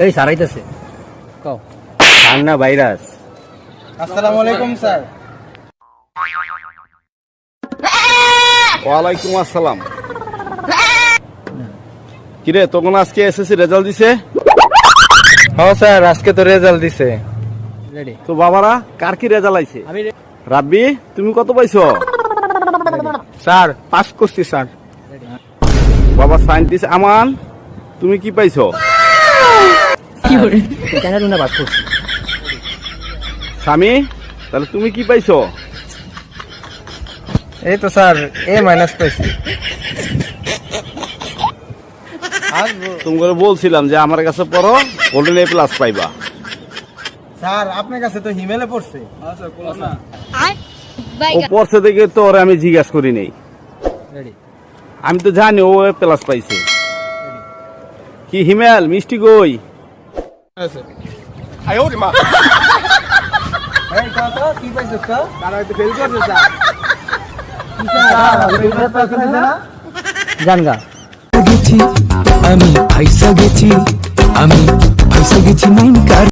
এই স্যার আইতেছে কও ঠান্ডা ভাইরাস। আসসালামু আলাইকুম স্যার। ওয়ালাইকুম আসসালাম। কিরে তখন আজকে এসএসসি রেজাল্ট দিছে? হ্যাঁ স্যার, আজকে তো রেজাল্ট দিছে। রেডি তো বাবারা কার কি রেজাল্ট আইছে? আমি রাব্বি তুমি কত পাইছো? স্যার পাস করছি স্যার। বাবা সায়েন্টিস্ট আমান তুমি কি পাইছো? কেন তুমি বাস করছি স্বামী তাহলে তুমি কি পাইছো? এই তো স্যার এ মাইনাস পাইছি। তোমাকে বলছিলাম যে আমার কাছে পড়ো, গোল্ডেন এ প্লাস পাইবা। স্যার আপনার কাছে তো হিমেলে পড়ছে। ও পড়ছে দেখে তো ওরে আমি জিজ্ঞাসা করি নেই, রেডি আমি তো জানি ও এ প্লাস পাইছে। কি হিমেল মিষ্টি কই? এই কত কি পাইছিস তো? তারা হয়তো ফেল করছে স্যার জানগা গেছি আমি ফাইসা গেছি, আমি ফাইসা গেছি মাইন কার